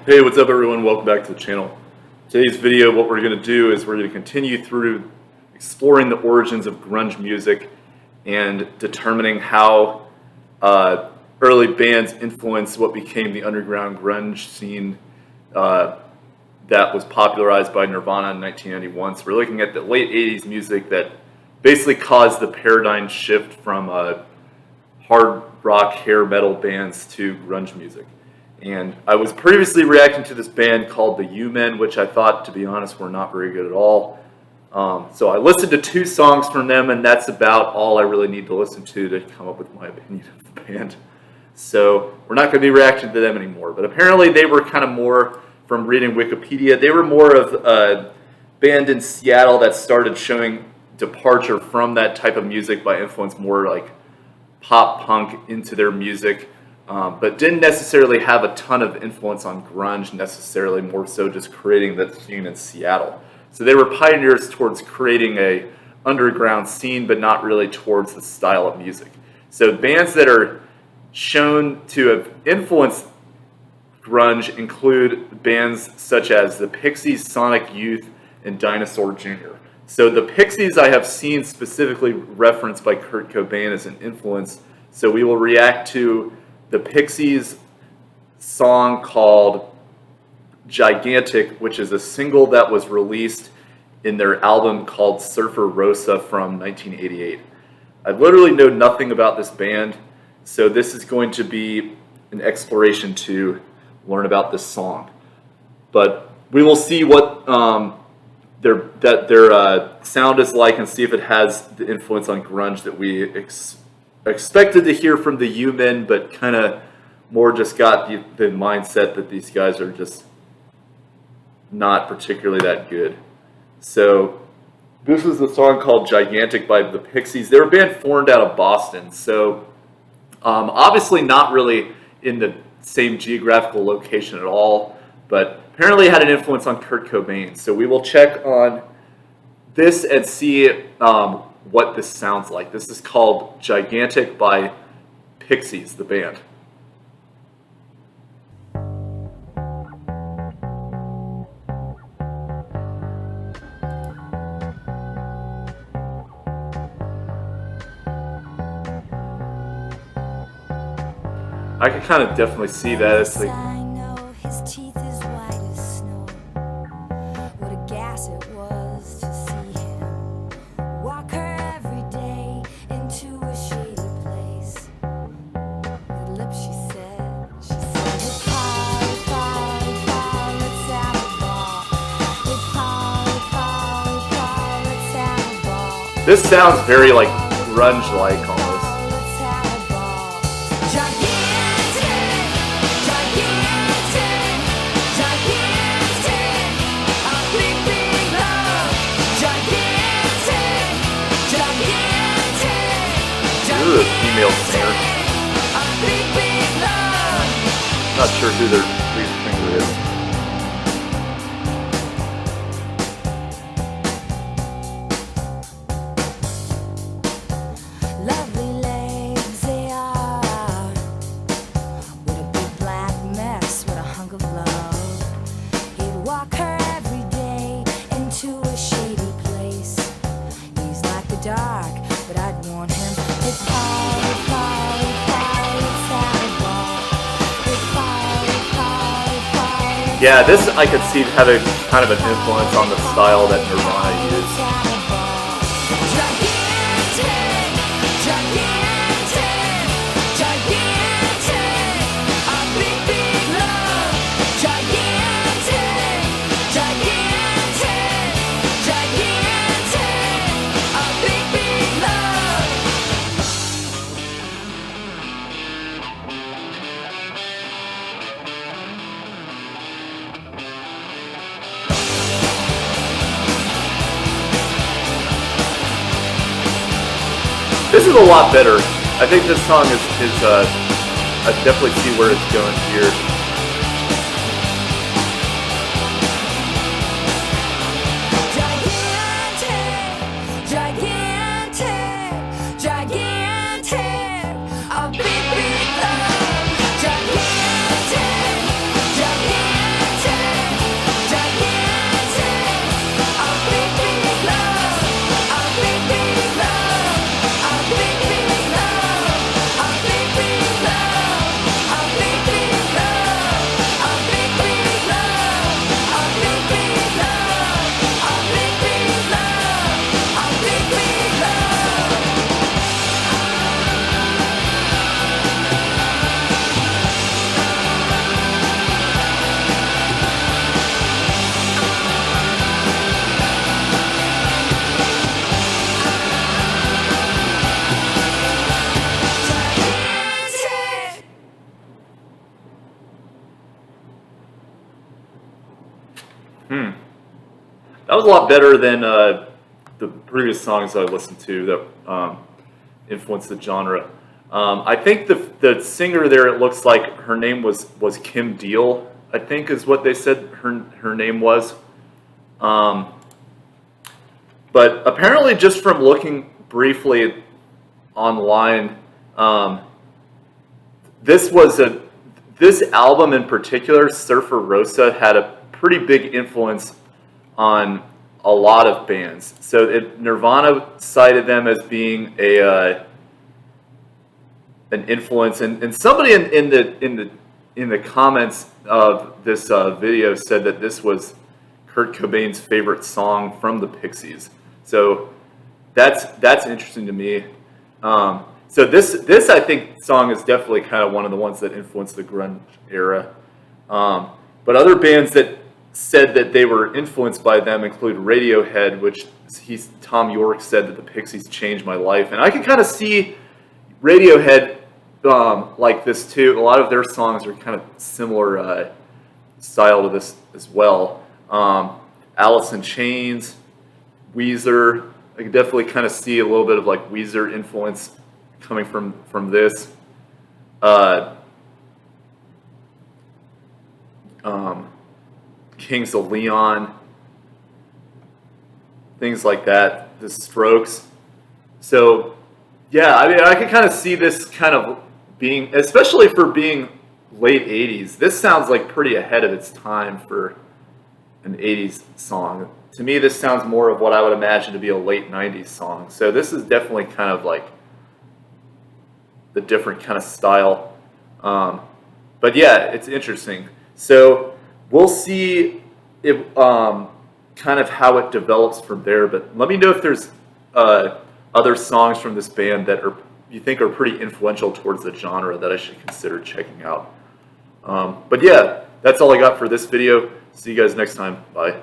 Hey, what's up everyone? Welcome back to the channel. Today's video, what we're going to do is we're going to continue through exploring the origins of grunge music and determining how early bands influenced what became the underground grunge scene that was popularized by Nirvana in 1991. So we're looking at the late 80s music that basically caused the paradigm shift from hard rock, hair metal bands to grunge music. And I was previously reacting to this band called the U-Men, which I thought, to be honest, were not very good at all. So I listened to 2 songs from them, and that's about all I really need to listen to come up with my opinion of the band. So we're not going to be reacting to them anymore. But apparently they were kind of more, from reading Wikipedia, they were more of a band in Seattle that started showing departure from that type of music by influence more like pop punk into their music. But didn't necessarily have a ton of influence on grunge necessarily, more so just creating that scene in Seattle. So they were pioneers towards creating a underground scene, but not really towards the style of music. So bands that are shown to have influenced grunge include bands such as the Pixies, Sonic Youth, and Dinosaur Jr. So the Pixies I have seen specifically referenced by Kurt Cobain as an influence. So we will react to the Pixies song called Gigantic, which is a single that was released in their album called Surfer Rosa from 1988. I literally know nothing about this band, so this is going to be an exploration to learn about this song. But we will see what their sound is like and see if it has the influence on grunge that we expected to hear from the U-Men, but kind of more just got the mindset that these guys are just not particularly that good. So this is a song called Gigantic by the Pixies. They're a band formed out of Boston, so obviously not really in the same geographical location at all, but apparently had an influence on Kurt Cobain. So we will check on this and see what this sounds like. This is called Gigantic by Pixies, the band. I can kind of definitely see that as like this sounds very like grunge-like almost. Ooh, a female singer. Not sure who their lead singer is. Yeah, this I could see having kind of an influence on the style that Nirvana used. This is a lot better. I think this song is I definitely see where it's going here. That was a lot better than the previous songs I listened to that influenced the genre. I think the singer there, it looks like her name was Kim Deal, I think is what they said her name was. But apparently, just from looking briefly online, this album in particular, Surfer Rosa, had a pretty big influence on a lot of bands. So Nirvana cited them as being an influence, and somebody in the comments of this video said that this was Kurt Cobain's favorite song from the Pixies. So that's interesting to me. So this I think song is definitely kind of one of the ones that influenced the grunge era. But other bands that said that they were influenced by them include Radiohead, which Tom York said that the Pixies changed my life, and I can kind of see Radiohead like this too. A lot of their songs are kind of similar style to this as well. Alice in Chains, Weezer. I can definitely kind of see a little bit of like Weezer influence coming from this. Kings of Leon, things like that. The Strokes. So yeah, I mean, I can kind of see this kind of being, especially for being late 80s. This sounds like pretty ahead of its time for an 80s song. To me, this sounds more of what I would imagine to be a late 90s song. So this is definitely kind of like the different kind of style. But yeah, it's interesting. So we'll see if kind of how it develops from there. But let me know if there's other songs from this band that you think are pretty influential towards the genre that I should consider checking out. But yeah, that's all I got for this video. See you guys next time. Bye.